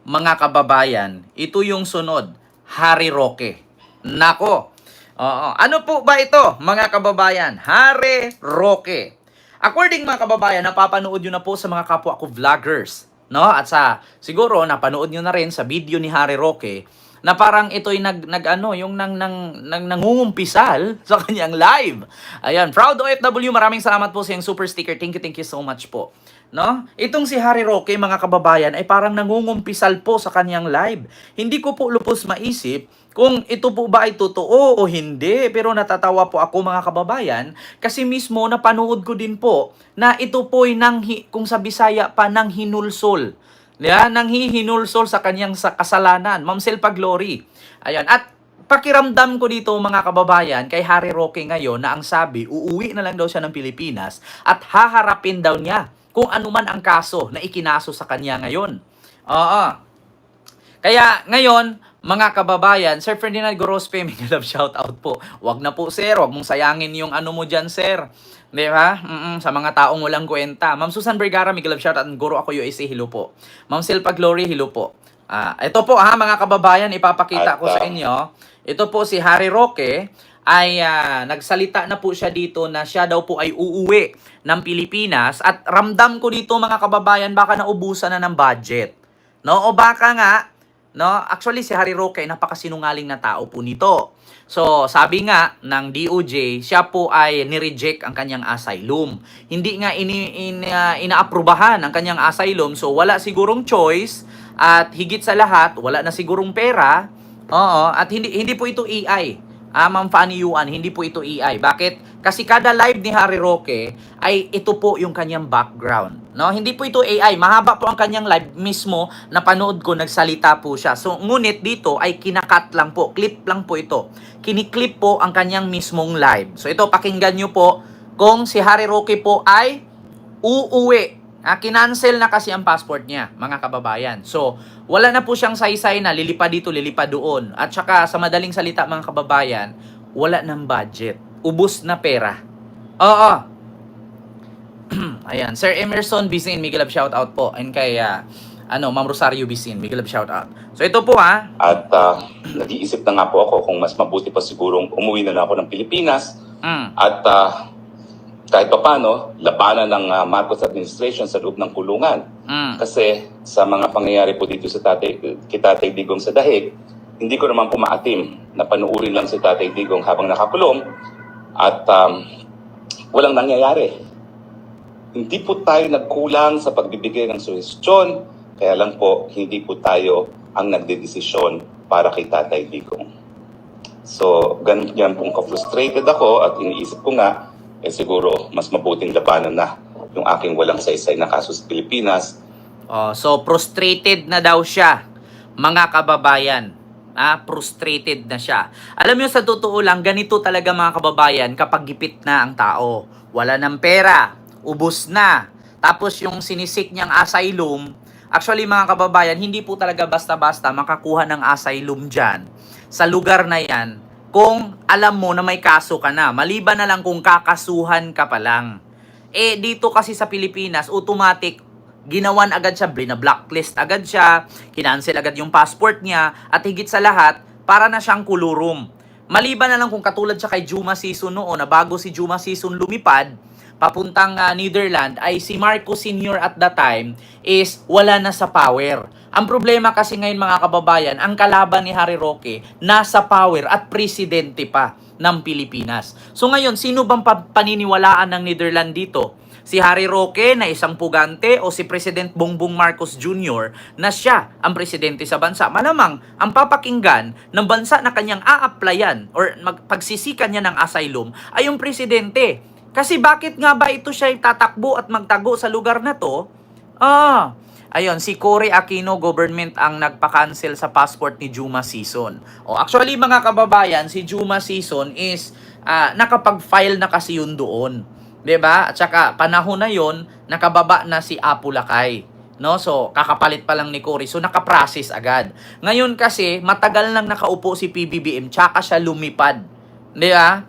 mga kababayan, ito yung sunod, Harry Roque. Nako. Oo. Ano po ba ito, mga kababayan? Harry Roque. According mga kababayan, napapanood nyo na po sa mga kapwa ko vloggers, no? At siguro napanood nyo na rin sa video ni Harry Roque na parang ito'y yung nangungumpisal sa kanyang live. Ayan, proud OFW, maraming salamat po sa yung super sticker. Thank you so much po. No? Itong si Harry Roque, mga kababayan, ay parang nangungumpisal po sa kanyang live. Hindi ko po lupos maisip kung ito po ba ay totoo o hindi. Pero natatawa po ako, mga kababayan, kasi mismo napanood ko din po na ito po ay kung sa Bisaya pa, nang hinulsol. Yan, nang hihinulsol sa kanyang kasalanan. Ma'am Selpa Glory. Ayan, at pakiramdam ko dito, mga kababayan, kay Harry Roque ngayon na ang sabi, uuwi na lang daw siya ng Pilipinas at haharapin daw niya kung ano man ang kaso na ikinaso sa kanya ngayon. Oo. Kaya ngayon, mga kababayan, Sir Ferdinand Gorospe, may love shout out po. Wag na po, sir. Wag mong sayangin yung ano mo dyan, sir. Di ba? Sa mga taong walang kwenta. Ma'am Susan Vergara, may love shout out. Guro ako USA, hello po. Ma'am Silpa Glory, hello po. Ito po ha, mga kababayan, ipapakita ko sa inyo. Ito po si Harry Roque ay nagsalita na po siya dito na siya daw po ay uuwi ng Pilipinas at ramdam ko dito, mga kababayan, baka naubusan na ng budget. No? O baka nga, no? Actually si Harry Roque ay napakasinungaling na tao po nito. So, sabi nga ng DOJ, siya po ay nireject ang kanyang asylum. Hindi nga inaaprubahan ang kanyang asylum. So, wala sigurong choice at higit sa lahat, wala na sigurong pera. Oo, at hindi po ito AI. Ma'am Fanny Yuan, hindi po ito AI. Bakit? Kasi kada live ni Harry Roque ay ito po yung kanyang background. No? Hindi po ito AI. Mahaba po ang kanyang live mismo. Napanood ko, nagsalita po siya. So, ngunit dito ay kinakat lang po. Clip lang po ito. Kiniklip po ang kanyang mismong live. So, ito, pakinggan nyo po kung si Harry Roque po ay uuwi. Kinancel na kasi ang passport niya, mga kababayan. So, wala na po siyang saysay na lilipad dito, lilipad doon. At saka, sa madaling salita, mga kababayan, wala ng budget. Ubus na pera. Oo. Ayan. Sir Emerson Bisin, Miguel shout out po. And kay, Ma'am Rosario Bisin, Miguel shout out. So, ito po ha. At nag-iisip na nga po ako kung mas mabuti pa sigurong umuwi na lang ako ng Pilipinas. At kahit pa paano, labanan ng Marcos administration sa loob ng kulungan. Kasi sa mga pangyayari po dito sa Tatay Digong sa Dahig, hindi ko naman po maatim na panuurin lang si Tatay Digong habang nakakulong at walang nangyayari. Hindi po tayo nagkulang sa pagbibigay ng suhestyon, kaya lang po hindi po tayo ang nagdedesisyon para kay Tatay Digong. So, ganyan pong ka-frustrated ako at iniisip ko nga, siguro mas mabuting labanan na yung aking walang saysay na kaso sa Pilipinas. So, frustrated na daw siya, mga kababayan. Frustrated na siya. Alam niyo, sa totoo lang, ganito talaga, mga kababayan, kapag gipit na ang tao. Wala ng pera, ubos na. Tapos yung sinisik niyang asylum, actually, mga kababayan, hindi po talaga basta-basta makakuha ng asylum dyan sa lugar na yan kung alam mo na may kaso ka na. Maliban na lang kung kakasuhan ka pa lang. Dito kasi sa Pilipinas, automatic, ginawan agad siya, blacklist agad siya, kinancel agad yung passport niya, at higit sa lahat, para na siyang kulurum. Maliban na lang kung katulad siya kay Juma Sison noon, na bago si Juma Sison lumipad, papuntang Netherlands, ay si Marcos Sr. at that time is wala na sa power. Ang problema kasi ngayon, mga kababayan, ang kalaban ni Harry Roque nasa power at presidente pa ng Pilipinas. So ngayon, sino bang paniniwalaan ng Netherlands dito? Si Harry Roque na isang pugante o si President Bongbong Marcos Jr. na siya ang presidente sa bansa? Malamang ang papakinggan ng bansa na kanyang a-applyan or pagsisikan niya ng asylum ay yung presidente. Kasi bakit nga ba ito siya tatakbo at magtago sa lugar na to? Ayun, si Cory Aquino government ang nagpa-cancel sa passport ni Juma Sison. Actually, mga kababayan, si Juma Sison is nakapag-file na kasi yun doon. 'Di ba? At saka panahon na yon, nakababa na si Apu Lakay. No? So, kakapalit pa lang ni Cory. So, nakaprocess agad. Ngayon kasi, matagal nang nakaupo si PBBM, tsaka siya lumipad. 'Di ba?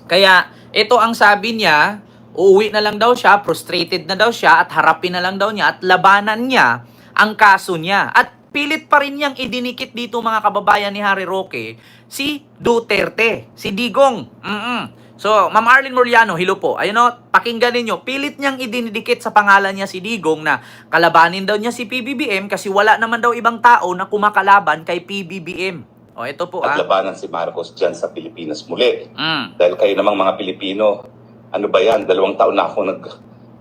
Kaya, ito ang sabi niya, uuwi na lang daw siya, frustrated na daw siya, at harapin na lang daw niya, at labanan niya ang kaso niya. At pilit pa rin niyang idinikit dito mga kababayan ni Harry Roque si Duterte, si Digong. So, Ma'am Arlene Moriano, hello po. Ayun o, pakinggan ninyo, pilit niyang idinidikit sa pangalan niya si Digong na kalabanin daw niya si PBBM kasi wala naman daw ibang tao na kumakalaban kay PBBM. O, ito po At labanan si Marcos dyan sa Pilipinas muli. Dahil kayo namang mga Pilipino, ano ba yan, 2 taon na ako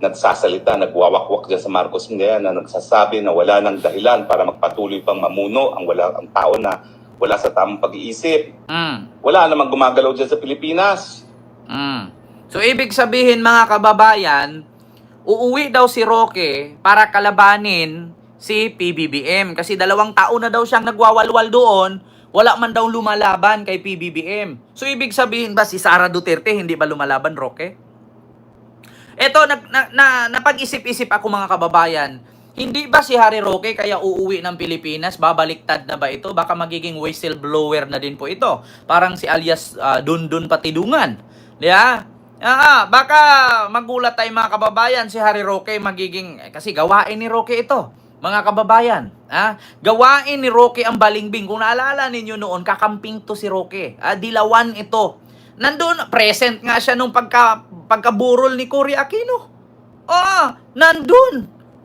nagsasalita, nagwawakwak dyan sa Marcos ngayon na nagsasabi na wala nang dahilan para magpatuloy pang mamuno ang tao na wala sa tamang pag-iisip. Wala namang gumagalaw dyan sa Pilipinas. So, ibig sabihin mga kababayan, uuwi daw si Roque para kalabanin si PBBM. Kasi 2 taon na daw siyang nagwawalwal doon, wala man daw lumalaban kay PBBM. So, ibig sabihin ba si Sara Duterte hindi ba lumalaban, Roque? Eto, napag-isip-isip ako mga kababayan, hindi ba si Harry Roque kaya uuwi ng Pilipinas? Babaliktad na ba ito? Baka magiging whistleblower na din po ito. Parang si alias Dundun Patidungan. Diba? Baka magulat tayo mga kababayan si Harry Roque magiging, kasi gawain ni Roque ito. Mga kababayan, gawain ni Roque ang balimbing. Kung naalala ninyo noon, kakamping to si Roque. Dilawan ito. Nandun, present nga siya nung pagkaburol ni Cory Aquino. Nandun.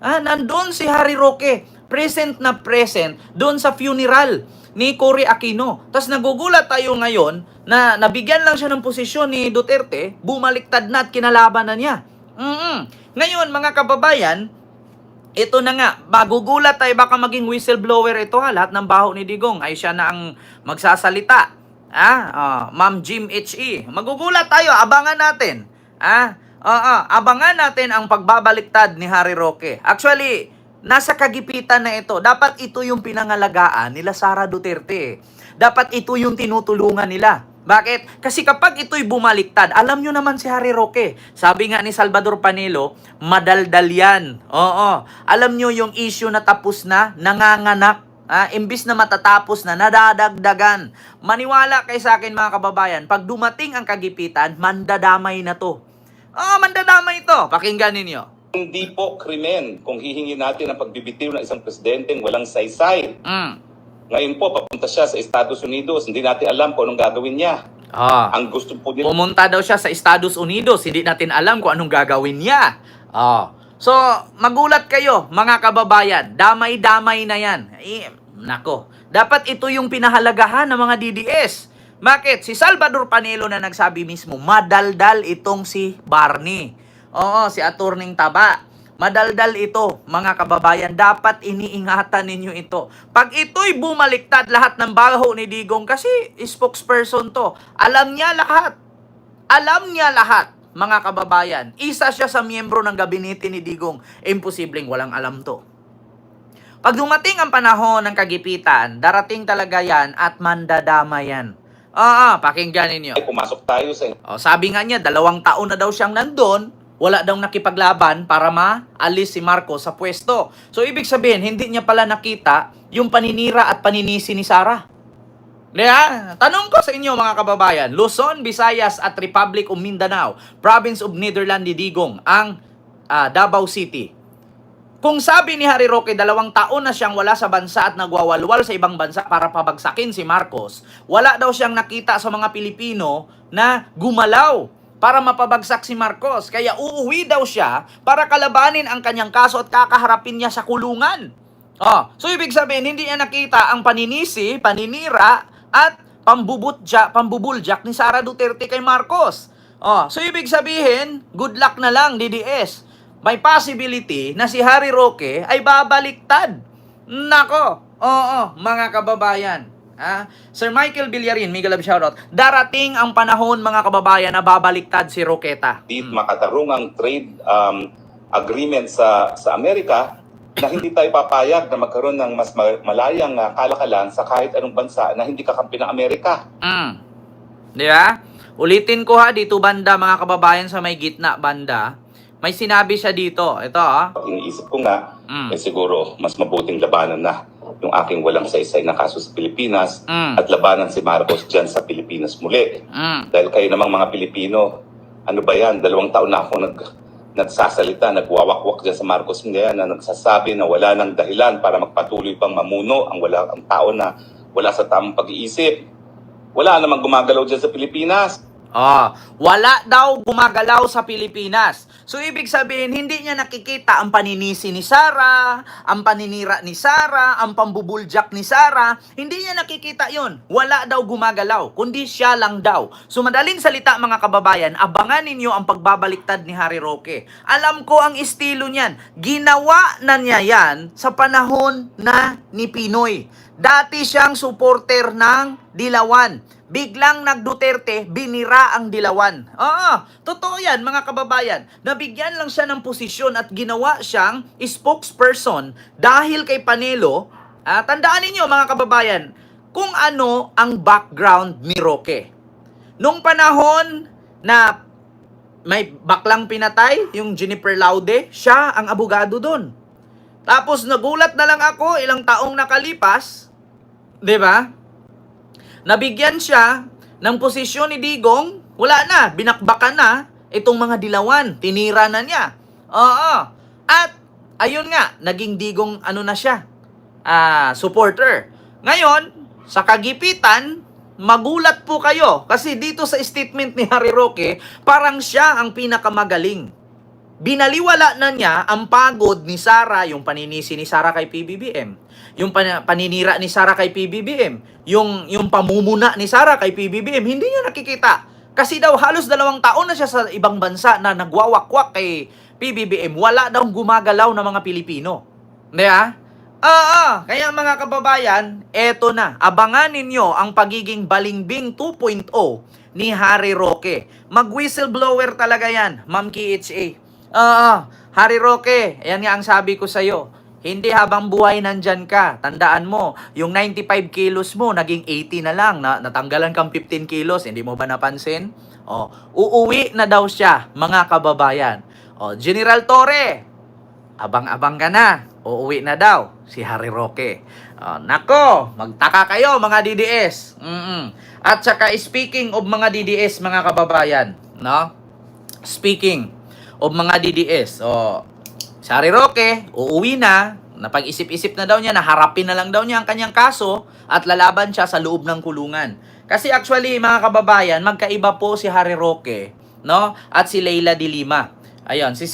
Nandun si Harry Roque. Present na present doon sa funeral ni Cory Aquino. Tapos nagugulat tayo ngayon na nabigyan lang siya ng posisyon ni Duterte, bumaliktad na at kinalaban na niya. Ngayon, mga kababayan, ito na nga, magugulat tayo, baka maging whistleblower ito lahat ng baho ni Digong ay siya na ang magsasalita. Ma'am Jim H.E. Magugulat tayo, abangan natin. Abangan natin ang pagbabaliktad ni Harry Roque. Actually, nasa kagipitan na ito. Dapat ito yung pinangalagaan nila Sara Duterte. Dapat ito yung tinutulungan nila. Bakit? Kasi kapag ito'y bumaliktad, alam nyo naman si Harry Roque. Sabi nga ni Salvador Panelo, madaldal yan. Alam nyo yung issue na tapos na, nanganganak. Imbis na matatapos na, nadadagdagan. Maniwala kay sa akin mga kababayan, pag dumating ang kagipitan, mandadamay na to. Mandadamay ito. Pakinggan ninyo. Hindi po krimen kung hihingi natin ang pagbibitiw ng isang presidenteng walang saysay. Ngayon po, papunta siya sa Estados Unidos. Hindi natin alam kung anong gagawin niya. Ang gusto po nila... Pumunta daw siya sa Estados Unidos. Hindi natin alam kung anong gagawin niya. So, magulat kayo, mga kababayan. Damay-damay na yan. Nako. Dapat ito yung pinahalagahan ng mga DDS. Bakit? Si Salvador Panelo na nagsabi mismo, madaldal itong si Barney. Si Attorney Taba. Madaldal ito, mga kababayan. Dapat iniingatan ninyo ito. Pag ito'y bumaliktad lahat ng baho ni Digong, kasi spokesperson to, alam niya lahat. Alam niya lahat, mga kababayan. Isa siya sa miyembro ng gabinete ni Digong. Imposibleng walang alam to. Pag dumating ang panahon ng kagipitan, darating talaga yan at mandadama yan. Pakinggan ninyo. Pumasok tayo sa... Sabi nga niya, 2 taon na daw siyang nandun, wala daw nakipaglaban para maalis si Marcos sa pwesto. So, ibig sabihin, hindi niya pala nakita yung paninira at paninisi ni Sara. Tanong ko sa inyo mga kababayan, Luzon, Visayas at Republic of Mindanao, Province of Netherlands ni Digong, ang Davao City. Kung sabi ni Harry Roque, 2 taon na siyang wala sa bansa at nagwawalwal sa ibang bansa para pabagsakin si Marcos, wala daw siyang nakita sa mga Pilipino na gumalaw para mapabagsak si Marcos. Kaya uuwi daw siya para kalabanin ang kanyang kaso at kakaharapin niya sa kulungan. So ibig sabihin, hindi niya nakita ang paninisi, paninira, at pambubuljak ni Sara Duterte kay Marcos. So ibig sabihin, good luck na lang DDS. May possibility na si Harry Roque ay babaliktad. Nako, mga kababayan. Sir Michael Villarin, Miguel Love shoutout. Darating ang panahon mga kababayan na babaliktad si Roqueta. Makatarungang trade agreement sa Amerika na hindi tayo papayag na magkaroon ng mas malayang kalakalan sa kahit anong bansa na hindi kakampi ng Amerika. Di ba? Ulitin ko dito banda mga kababayan sa may gitna banda. May sinabi siya dito. Ito Iniisip ko nga, siguro mas mabuting labanan na yung aking walang saysay na kaso sa Pilipinas at labanan si Marcos dyan sa Pilipinas muli. Dahil kayo namang mga Pilipino, ano ba yan, 2 taon na ako nagsasalita, nagwawakwak dyan sa Marcos ngayon na nagsasabi na wala nang dahilan para magpatuloy pang mamuno ang tao na wala sa tamang pag-iisip. Wala namang gumagalaw dyan sa Pilipinas. Wala daw gumagalaw sa Pilipinas. So, ibig sabihin, hindi niya nakikita ang paninisi ni Sara, ang paninira ni Sara, ang pambubuljak ni Sara. Hindi niya nakikita yon. Wala daw gumagalaw, kundi siya lang daw. So, madaling salita mga kababayan, abangan ninyo ang pagbabaliktad ni Harry Roque. Alam ko ang estilo niyan. Ginawa na niya yan sa panahon na ni Pinoy. Dati siyang supporter ng Dilawan. Biglang nag-Duterte, binira ang Dilawan. Totoo yan mga kababayan. Nabigyan lang siya ng posisyon at ginawa siyang spokesperson dahil kay Panelo. Tandaan ninyo mga kababayan, kung ano ang background ni Roque. Nung panahon na may baklang pinatay, yung Jennifer Laude, siya ang abogado doon. Tapos nagulat na lang ako, ilang taong nakalipas, di ba? Nabigyan siya ng posisyon ni Digong, wala na, binakbakan na itong mga Dilawan, tinira na niya. At ayun nga, naging Digong na siya, supporter. Ngayon, sa kagipitan, magulat po kayo kasi dito sa statement ni Harry Roque, parang siya ang pinakamagaling. Binaliwala na niya ang pagod ni Sara, yung paninisi ni Sara kay PBBM, yung paninira ni Sara kay PBBM, yung pamumuna ni Sara kay PBBM, hindi niya nakikita. Kasi daw halos 2 taon na siya sa ibang bansa na nagwawakwak kay PBBM. Wala daw gumagalaw na mga Pilipino. Diba? Kaya mga kababayan, eto na. Abangan ninyo ang pagiging balimbing 2.0 ni Harry Roque. Mag-whistleblower talaga yan, Ma'am KHA. Harry Roque, ayan nga ang sabi ko sa'yo. Hindi habang buhay nandyan ka. Tandaan mo, yung 95 kilos mo, naging 80 na lang. Natanggalan kang 15 kilos. Hindi mo ba napansin? Uuwi na daw siya, mga kababayan. General Torre, abang-abang ka na. Uuwi na daw si Harry Roque. Nako, magtaka kayo mga DDS. At saka speaking of mga DDS, mga kababayan, no? Speaking of mga DDS, si Harry Roque, uuwi na, napag-isip-isip na daw niya, naharapin na lang daw niya ang kanyang kaso at lalaban siya sa loob ng kulungan. Kasi actually, mga kababayan, magkaiba po si Harry Roque, no? At si Leila de Lima. Ayun, si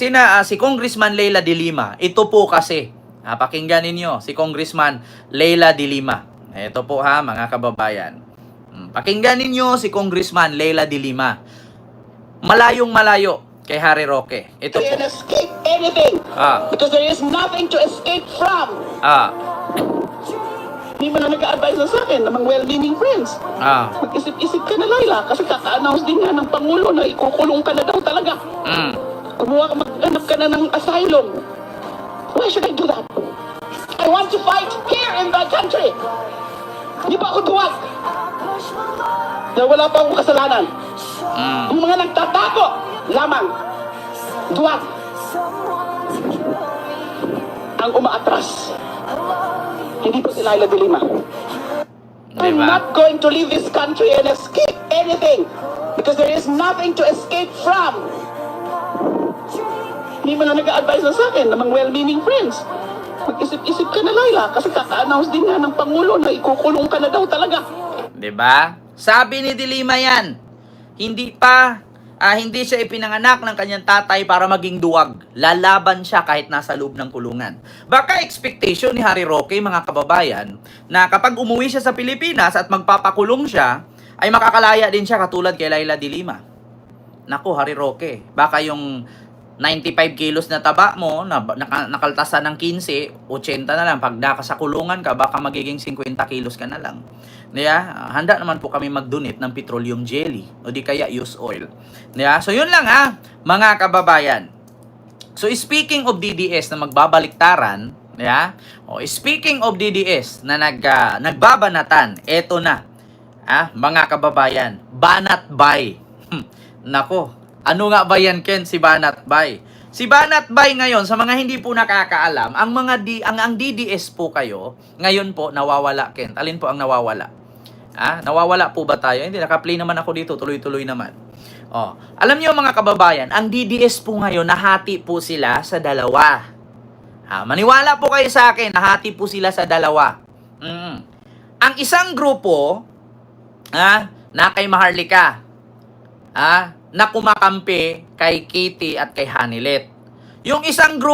Congressman Leila de Lima, ito po kasi, pakinggan ninyo, si Congressman Leila de Lima. Ito po mga kababayan. Pakinggan ninyo si Congressman Leila de Lima. Malayong malayo kay Harry Roque. Ito po. Can escape anything. Because there is nothing to escape from. Hindi mo na nag-a-advise na sa akin ng mga well-meaning friends. Mag-isip-isip ka na, Laila, kasi kaka-announce din nga ng Pangulo na ikukulong ka na daw talaga. Mag-hanap ka na ng asylum. Why should I do that? I want to fight here in the country. Hindi pa ako duwag. Na wala pa akong kasalanan. Yung mga nagtatako lamang, duwag ang umaatras. Hindi po si Leila de Lima. I'm not going to leave this country and escape anything because there is nothing to escape from. Hindi mo na nag-a-advise na sa akin ng mga well-meaning friends. Mag-isip-isip ka na, Laila, kasi kaka-announce din nga ng Pangulo na ikukulong ka na daw talaga. Diba? Sabi ni de Lima yan, hindi siya ipinanganak ng kanyang tatay para maging duwag. Lalaban siya kahit nasa loob ng kulungan. Baka expectation ni Harry Roque, mga kababayan, na kapag umuwi siya sa Pilipinas at magpapakulong siya, ay makakalaya din siya katulad kay Leila de Lima. Naku, Harry Roque, baka yung 95 kilos na taba mo, nakaltasan ng 15, 80 na lang. Pag naka sa kulungan ka, baka magiging 50 kilos ka na lang. Handa naman po kami mag-donate ng petroleum jelly o di kaya used oil. So yun lang mga kababayan. So speaking of DDS na magbabaliktaran, speaking of DDS na nagbabanatan, eto na, mga kababayan, Banat Bay. Nako, ano nga ba yan, Ken, si Banat Bay? Si Banat Bay ngayon, sa mga hindi po nakakaalam, ang DDS po kayo, ngayon po nawawala, Ken. Alin po ang nawawala? Nawawala po ba tayo? Hindi, naka-play naman ako dito, tuloy-tuloy naman. Alam niyo mga kababayan, ang DDS po ngayon, nahati po sila sa dalawa. Maniwala po kayo sa akin, nahati po sila sa dalawa. Ang isang grupo, na kay Maharlika, na kumakampi kay Kitty at kay Hanilet. Yung isang grupo